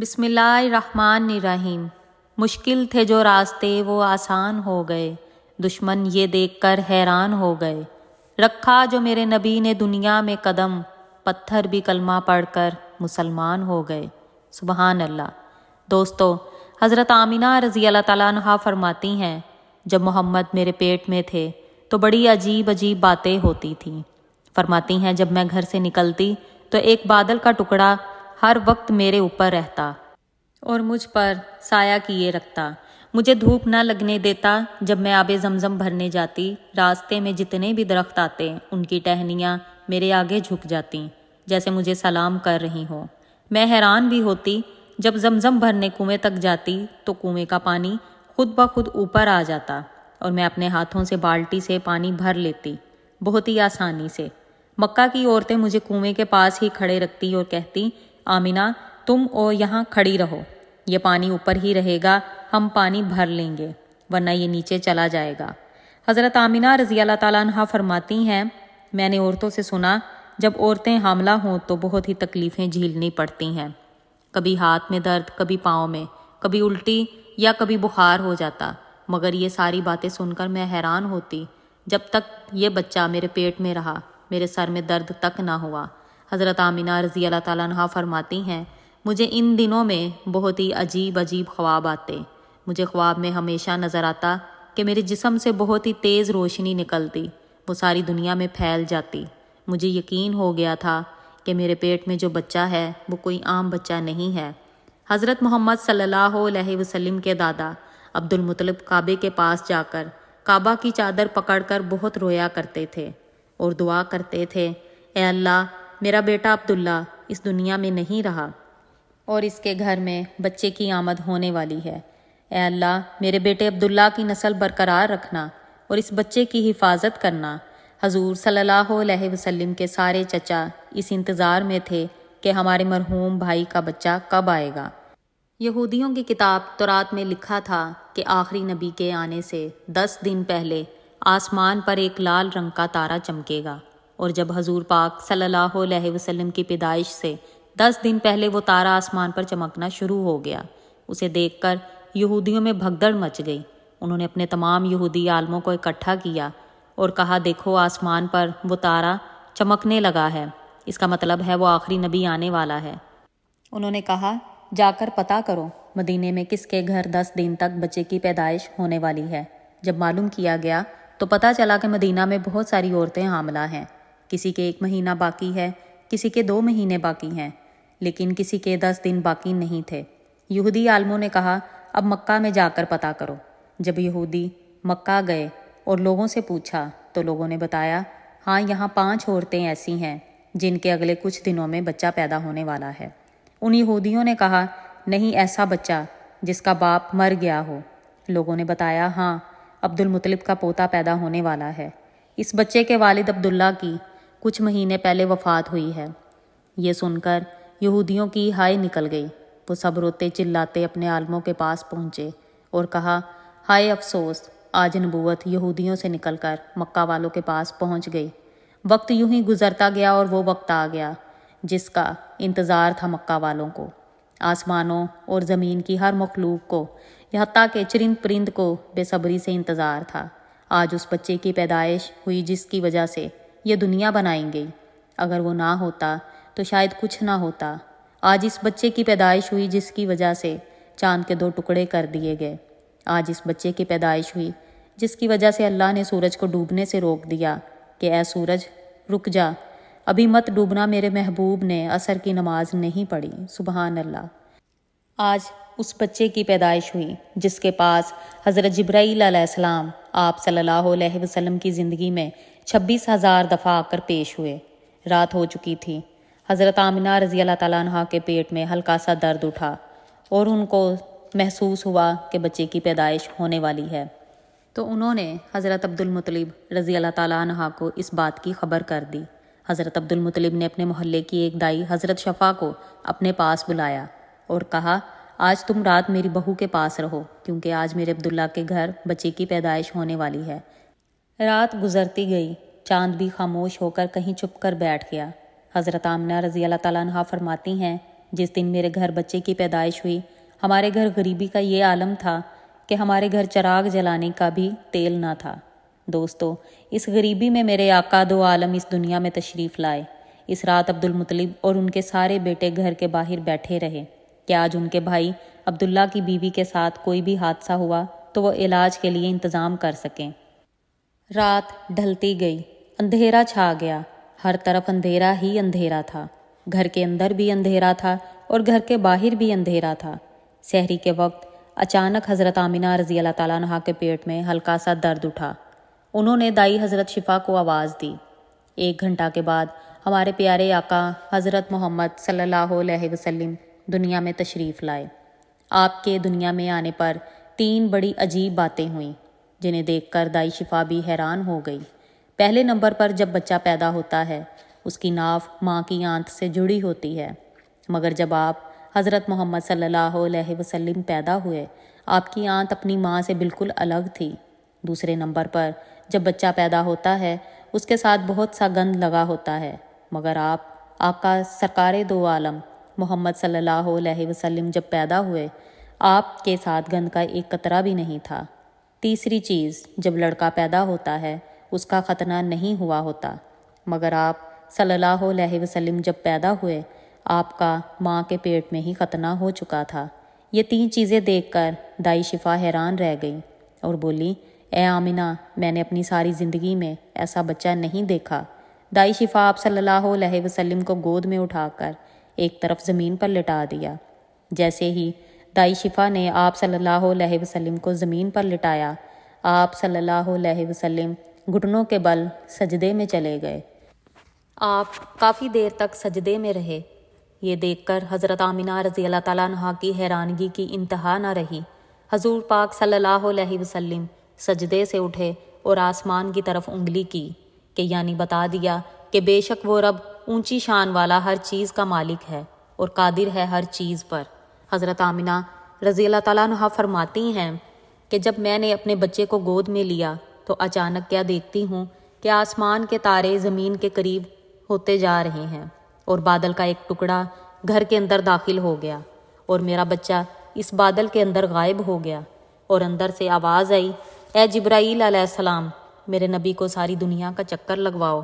بسم اللہ الرحمن الرحیم۔ مشکل تھے جو راستے وہ آسان ہو گئے، دشمن یہ دیکھ کر حیران ہو گئے۔ رکھا جو میرے نبی نے دنیا میں قدم، پتھر بھی کلمہ پڑھ کر مسلمان ہو گئے۔ سبحان اللہ۔ دوستو، حضرت آمینہ رضی اللہ تعالیٰ عنہا فرماتی ہیں، جب محمد میرے پیٹ میں تھے تو بڑی عجیب عجیب باتیں ہوتی تھیں۔ فرماتی ہیں، جب میں گھر سے نکلتی تو ایک بادل کا ٹکڑا ہر وقت میرے اوپر رہتا اور مجھ پر سایہ کیے رکھتا، مجھے دھوپ نہ لگنے دیتا۔ جب میں آب زمزم بھرنے جاتی، راستے میں جتنے بھی درخت آتے ان کی ٹہنیاں میرے آگے جھک جاتی جیسے مجھے سلام کر رہی ہوں۔ میں حیران بھی ہوتی، جب زمزم بھرنے کنویں تک جاتی تو کنویں کا پانی خود بخود اوپر آ جاتا اور میں اپنے ہاتھوں سے بالٹی سے پانی بھر لیتی بہت ہی آسانی سے۔ مکہ کی عورتیں مجھے کنویں کے پاس ہی کھڑے رکھتی اور کہتی، آمینہ تم یہاں کھڑی رہو، یہ پانی اوپر ہی رہے گا، ہم پانی بھر لیں گے ورنہ یہ نیچے چلا جائے گا۔ حضرت آمینہ رضی اللہ تعالیٰ عنہا فرماتی ہیں، میں نے عورتوں سے سنا جب عورتیں حاملہ ہوں تو بہت ہی تکلیفیں جھیلنی پڑتی ہیں، کبھی ہاتھ میں درد، کبھی پاؤں میں، کبھی الٹی یا کبھی بخار ہو جاتا، مگر یہ ساری باتیں سن کر میں حیران ہوتی، جب تک یہ بچہ میرے پیٹ میں رہا میرے سر میں درد تک نہ ہوا۔ حضرت آمینہ رضی اللہ تعالیٰ عنہا فرماتی ہیں، مجھے ان دنوں میں بہت ہی عجیب عجیب خواب آتے۔ مجھے خواب میں ہمیشہ نظر آتا کہ میرے جسم سے بہت ہی تیز روشنی نکلتی، وہ ساری دنیا میں پھیل جاتی۔ مجھے یقین ہو گیا تھا کہ میرے پیٹ میں جو بچہ ہے وہ کوئی عام بچہ نہیں ہے۔ حضرت محمد صلی اللہ علیہ وسلم کے دادا عبد المطلب کعبے کے پاس جا کر کعبہ کی چادر پکڑ کر بہت رویا کرتے تھے اور دعا کرتے تھے، اے اللہ، میرا بیٹا عبداللہ اس دنیا میں نہیں رہا اور اس کے گھر میں بچے کی آمد ہونے والی ہے۔ اے اللہ، میرے بیٹے عبداللہ کی نسل برقرار رکھنا اور اس بچے کی حفاظت کرنا۔ حضور صلی اللہ علیہ وسلم کے سارے چچا اس انتظار میں تھے کہ ہمارے مرحوم بھائی کا بچہ کب آئے گا۔ یہودیوں کی کتاب تورات میں لکھا تھا کہ آخری نبی کے آنے سے 10 دن پہلے آسمان پر ایک لال رنگ کا تارا چمکے گا، اور جب حضور پاک صلی اللہ علیہ وسلم کی پیدائش سے 10 دن پہلے وہ تارا آسمان پر چمکنا شروع ہو گیا۔ اسے دیکھ کر یہودیوں میں بھگدڑ مچ گئی۔ انہوں نے اپنے تمام یہودی عالموں کو اکٹھا کیا اور کہا، دیکھو آسمان پر وہ تارا چمکنے لگا ہے، اس کا مطلب ہے وہ آخری نبی آنے والا ہے۔ انہوں نے کہا، جا کر پتہ کرو مدینے میں کس کے گھر 10 دن تک بچے کی پیدائش ہونے والی ہے۔ جب معلوم کیا گیا تو پتہ چلا کہ مدینہ میں بہت ساری عورتیں حاملہ ہیں، کسی کے 1 مہینہ باقی ہے، کسی کے 2 مہینے باقی ہیں، لیکن کسی کے 10 دن باقی نہیں تھے۔ یہودی عالموں نے کہا، اب مکہ میں جا کر پتہ کرو۔ جب یہودی مکہ گئے اور لوگوں سے پوچھا تو لوگوں نے بتایا، ہاں یہاں 5 عورتیں ایسی ہیں جن کے اگلے کچھ دنوں میں بچہ پیدا ہونے والا ہے۔ ان یہودیوں نے کہا، نہیں ایسا بچہ جس کا باپ مر گیا ہو۔ لوگوں نے بتایا، ہاں عبد المطلب کا پوتا پیدا ہونے والا ہے، اس بچے کے والد عبداللہ کی کچھ مہینے پہلے وفات ہوئی ہے۔ یہ سن کر یہودیوں کی ہائے نکل گئی، وہ سب روتے چلاتے اپنے عالموں کے پاس پہنچے اور کہا، ہائے افسوس، آج نبوت یہودیوں سے نکل کر مکہ والوں کے پاس پہنچ گئی۔ وقت یوں ہی گزرتا گیا اور وہ وقت آ گیا جس کا انتظار تھا مکہ والوں کو۔ آسمانوں اور زمین کی ہر مخلوق کو، یہاں کہ چرند پرند کو بے صبری سے انتظار تھا۔ آج اس بچے کی پیدائش ہوئی جس کی وجہ سے یہ دنیا بنائی گئی۔ اگر وہ نہ ہوتا تو شاید کچھ نہ ہوتا۔ آج اس بچے کی پیدائش ہوئی جس کی وجہ سے چاند کے 2 ٹکڑے کر دیے گئے۔ آج اس بچے کی پیدائش ہوئی جس کی وجہ سے اللہ نے سورج کو ڈوبنے سے روک دیا کہ اے سورج رک جا، ابھی مت ڈوبنا، میرے محبوب نے عصر کی نماز نہیں پڑھی۔ سبحان اللہ۔ آج اس بچے کی پیدائش ہوئی جس کے پاس حضرت جبرائیل علیہ السلام آپ صلی اللہ علیہ وسلم کی زندگی میں 26,000 دفعہ آ کر پیش ہوئے۔ رات ہو چکی تھی۔ حضرت آمینہ رضی اللہ تعالیٰ عنہا کے پیٹ میں ہلکا سا درد اٹھا اور ان کو محسوس ہوا کہ بچے کی پیدائش ہونے والی ہے، تو انہوں نے حضرت عبد المطلب رضی اللہ تعالیٰ عنہا کو اس بات کی خبر کر دی۔ حضرت عبد المطلب نے اپنے محلے کی ایک دائی حضرت شفا کو اپنے پاس بلایا اور کہا، آج تم رات میری بہو کے پاس رہو کیونکہ آج میرے عبداللہ کے گھر بچے کی پیدائش ہونے والی ہے۔ رات گزرتی گئی، چاند بھی خاموش ہو کر کہیں چھپ کر بیٹھ گیا۔ حضرت آمنہ رضی اللہ تعالیٰ عنہا فرماتی ہیں، جس دن میرے گھر بچے کی پیدائش ہوئی ہمارے گھر غریبی کا یہ عالم تھا کہ ہمارے گھر چراغ جلانے کا بھی تیل نہ تھا۔ دوستو، اس غریبی میں میرے آقا دو عالم اس دنیا میں تشریف لائے۔ اس رات عبد المطلب اور ان کے سارے بیٹے گھر کے باہر بیٹھے رہے کہ آج ان کے بھائی عبداللہ کی بیوی کے ساتھ کوئی بھی حادثہ ہوا تو وہ علاج کے لیے انتظام کر سکیں۔ رات ڈھلتی گئی، اندھیرا چھا گیا، ہر طرف اندھیرا ہی اندھیرا تھا۔ گھر کے اندر بھی اندھیرا تھا اور گھر کے باہر بھی اندھیرا تھا۔ سحری کے وقت اچانک حضرت آمنہ رضی اللہ تعالیٰ عنہا کے پیٹ میں ہلکا سا درد اٹھا۔ انہوں نے دائی حضرت شفا کو آواز دی۔ 1 گھنٹہ کے بعد ہمارے پیارے آقا حضرت محمد صلی اللہ علیہ وسلم دنیا میں تشریف لائے۔ آپ کے دنیا میں آنے پر 3 بڑی عجیب باتیں ہوئیں جنہیں دیکھ کر دائی شفا بھی حیران ہو گئی۔ پہلے نمبر پر جب بچہ پیدا ہوتا ہے اس کی ناف ماں کی آنت سے جڑی ہوتی ہے، مگر جب آپ حضرت محمد صلی اللہ علیہ وسلم پیدا ہوئے آپ کی آنت اپنی ماں سے بالکل الگ تھی۔ دوسرے نمبر پر جب بچہ پیدا ہوتا ہے اس کے ساتھ بہت سا گند لگا ہوتا ہے، مگر آپ آقا سرکار دو عالم محمد صلی اللہ علیہ وسلم جب پیدا ہوئے آپ کے ساتھ گند کا ایک قطرہ بھی نہیں تھا۔ تیسری چیز، جب لڑکا پیدا ہوتا ہے اس کا ختنہ نہیں ہوا ہوتا، مگر آپ صلی اللہ علیہ وسلم جب پیدا ہوئے آپ کا ماں کے پیٹ میں ہی ختنہ ہو چکا تھا۔ یہ 3 چیزیں دیکھ کر دائی شفا حیران رہ گئی اور بولی، اے آمنہ، میں نے اپنی ساری زندگی میں ایسا بچہ نہیں دیکھا۔ دائی شفا آپ صلی اللہ علیہ وسلم کو گود میں اٹھا کر ایک طرف زمین پر لٹا دیا۔ جیسے ہی دائی شفا نے آپ صلی اللہ علیہ وسلم کو زمین پر لٹایا، آپ صلی اللہ علیہ وسلم گھٹنوں کے بل سجدے میں چلے گئے۔ آپ کافی دیر تک سجدے میں رہے۔ یہ دیکھ کر حضرت آمنہ رضی اللہ تعالیٰ عنہا کی حیرانگی کی انتہا نہ رہی۔ حضور پاک صلی اللہ علیہ وسلم سجدے سے اٹھے اور آسمان کی طرف انگلی کی کہ یعنی بتا دیا کہ بے شک وہ رب اونچی شان والا ہر چیز کا مالک ہے اور قادر ہے ہر چیز پر۔ حضرت آمنہ رضی اللہ تعالیٰ عنہا فرماتی ہیں کہ جب میں نے اپنے بچے کو گود میں لیا تو اچانک کیا دیکھتی ہوں کہ آسمان کے تارے زمین کے قریب ہوتے جا رہے ہیں اور بادل کا ایک ٹکڑا گھر کے اندر داخل ہو گیا اور میرا بچہ اس بادل کے اندر غائب ہو گیا، اور اندر سے آواز آئی، اے جبرائیل علیہ السلام، میرے نبی کو ساری دنیا کا چکر لگواؤ،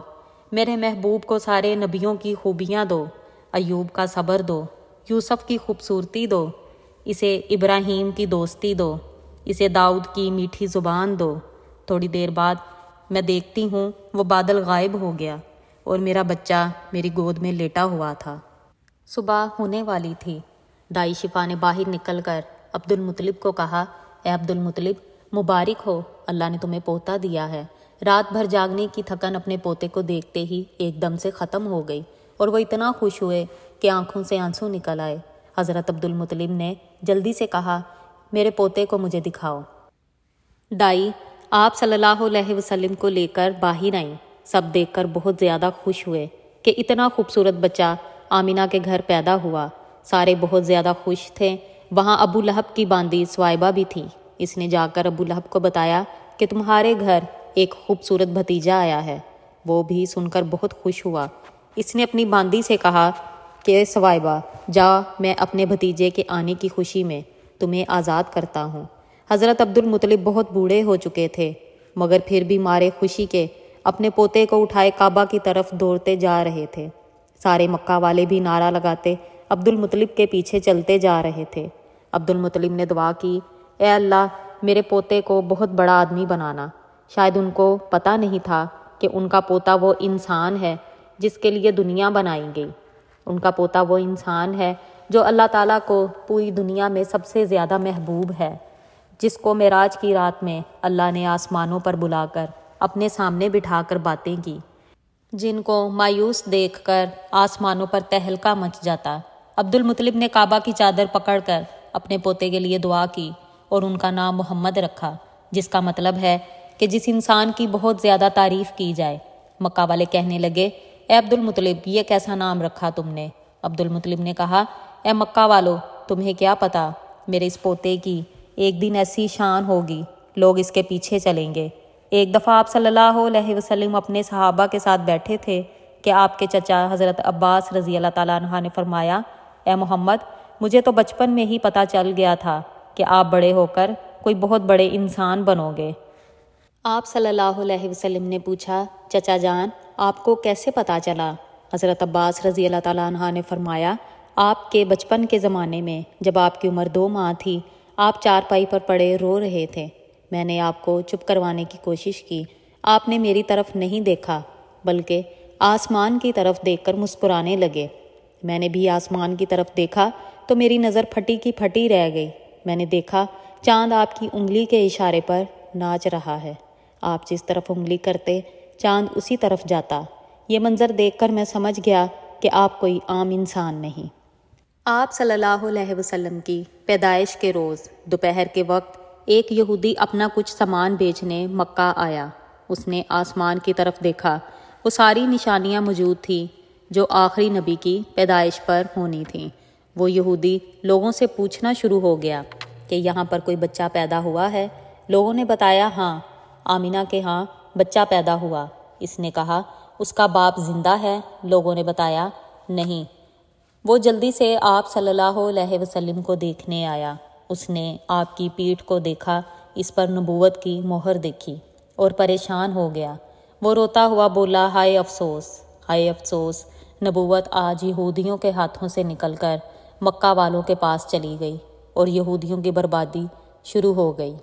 میرے محبوب کو سارے نبیوں کی خوبیاں دو، ایوب کا صبر دو، یوسف کی خوبصورتی دو، اسے ابراہیم کی دوستی دو، اسے داؤد کی میٹھی زبان دو۔ تھوڑی دیر بعد میں دیکھتی ہوں وہ بادل غائب ہو گیا اور میرا بچہ میری گود میں لیٹا ہوا تھا۔ صبح ہونے والی تھی۔ دائی شفا نے باہر نکل کر عبد المطلب کو کہا، اے عبد المطلب، مبارک ہو، اللہ نے تمہیں پوتا دیا ہے۔ رات بھر جاگنے کی تھکن اپنے پوتے کو دیکھتے ہی ایک دم سے ختم ہو گئی اور وہ اتنا خوش ہوئے کہ آنکھوں سے آنسو نکل آئے۔ حضرت عبد المطلب نے جلدی سے کہا، میرے پوتے کو مجھے دکھاؤ۔ دائی آپ صلی اللہ علیہ وسلم کو لے کر باہر آئیں۔ سب دیکھ کر بہت زیادہ خوش ہوئے کہ اتنا خوبصورت بچہ آمنہ کے گھر پیدا ہوا۔ سارے بہت زیادہ خوش تھے۔ وہاں ابو لہب کی باندی سوائبہ بھی تھی۔ اس نے جا کر ابو لہب کو بتایا کہ تمہارے گھر ایک خوبصورت بھتیجا آیا ہے۔ وہ بھی سن کر بہت خوش ہوا۔ اس نے اپنی باندی سے کہا کہ سوائبہ، جا، میں اپنے بھتیجے کے آنے کی خوشی میں تمہیں آزاد کرتا ہوں۔ حضرت عبد المطلب بہت بوڑھے ہو چکے تھے، مگر پھر بھی مارے خوشی کے اپنے پوتے کو اٹھائے کعبہ کی طرف دوڑتے جا رہے تھے۔ سارے مکہ والے بھی نعرہ لگاتے عبد المطلب کے پیچھے چلتے جا رہے تھے۔ عبد المطلب نے دعا کی، اے اللہ، میرے پوتے کو بہت بڑا آدمی بنانا۔ شاید ان کو پتہ نہیں تھا کہ ان کا پوتا وہ انسان ہے جس کے لیے دنیا بنائی گئی۔ ان کا پوتا وہ انسان ہے جو اللہ تعالیٰ کو پوری دنیا میں سب سے زیادہ محبوب ہے، جس کو معراج کی رات میں اللہ نے آسمانوں پر بلا کر اپنے سامنے بٹھا کر باتیں کی، جن کو مایوس دیکھ کر آسمانوں پر تہلکہ مچ جاتا۔ عبد المطلب نے کعبہ کی چادر پکڑ کر اپنے پوتے کے لیے دعا کی اور ان کا نام محمد رکھا، جس کا مطلب ہے کہ جس انسان کی بہت زیادہ تعریف کی جائے۔ مکہ والے کہنے لگے، اے عبد المطلب، یہ کیسا نام رکھا تم نے؟ عبد المطلب نے کہا، اے مکہ والو، تمہیں کیا پتا، میرے اس پوتے کی ایک دن ایسی شان ہوگی، لوگ اس کے پیچھے چلیں گے۔ ایک دفعہ آپ صلی اللہ علیہ وسلم اپنے صحابہ کے ساتھ بیٹھے تھے کہ آپ کے چچا حضرت عباس رضی اللہ تعالیٰ عنہ نے فرمایا، اے محمد، مجھے تو بچپن میں ہی پتہ چل گیا تھا کہ آپ بڑے ہو کر کوئی بہت بڑے انسان بنو گے۔ آپ صلی اللہ علیہ وسلم نے پوچھا، چچا جان آپ کو کیسے پتہ چلا؟ حضرت عباس رضی اللہ تعالیٰ عنہ نے فرمایا، آپ کے بچپن کے زمانے میں جب آپ کی عمر 2 ماہ تھی، آپ چارپائی پر پڑے رو رہے تھے۔ میں نے آپ کو چپ کروانے کی کوشش کی، آپ نے میری طرف نہیں دیکھا بلکہ آسمان کی طرف دیکھ کر مسکرانے لگے۔ میں نے بھی آسمان کی طرف دیکھا تو میری نظر پھٹی کی پھٹی رہ گئی۔ میں نے دیکھا چاند آپ کی انگلی کے اشارے پر ناچ رہا ہے، آپ جس طرف انگلی کرتے چاند اسی طرف جاتا۔ یہ منظر دیکھ کر میں سمجھ گیا کہ آپ کوئی عام انسان نہیں۔ آپ صلی اللہ علیہ وسلم کی پیدائش کے روز دوپہر کے وقت ایک یہودی اپنا کچھ سامان بیچنے مکہ آیا۔ اس نے آسمان کی طرف دیکھا، وہ ساری نشانیاں موجود تھیں جو آخری نبی کی پیدائش پر ہونی تھیں۔ وہ یہودی لوگوں سے پوچھنا شروع ہو گیا کہ یہاں پر کوئی بچہ پیدا ہوا ہے؟ لوگوں نے بتایا ہاں، آمینہ کے ہاں بچہ پیدا ہوا۔ اس نے کہا اس کا باپ زندہ ہے؟ لوگوں نے بتایا نہیں۔ وہ جلدی سے آپ صلی اللہ علیہ وسلم کو دیکھنے آیا۔ اس نے آپ کی پیٹھ کو دیکھا، اس پر نبوت کی مہر دیکھی اور پریشان ہو گیا۔ وہ روتا ہوا بولا، ہائے افسوس، ہائے افسوس، نبوت آج یہودیوں کے ہاتھوں سے نکل کر مکہ والوں کے پاس چلی گئی اور یہودیوں کی بربادی شروع ہو گئی۔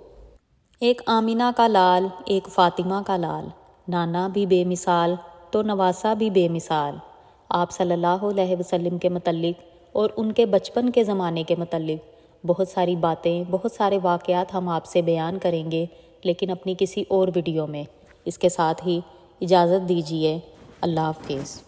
ایک آمینہ کا لال، ایک فاطمہ کا لال، نانا بھی بے مثال تو نواسہ بھی بے مثال۔ آپ صلی اللہ علیہ وسلم کے متعلق اور ان کے بچپن کے زمانے کے متعلق بہت ساری باتیں، بہت سارے واقعات ہم آپ سے بیان کریں گے، لیکن اپنی کسی اور ویڈیو میں۔ اس کے ساتھ ہی اجازت دیجیے، اللہ حافظ۔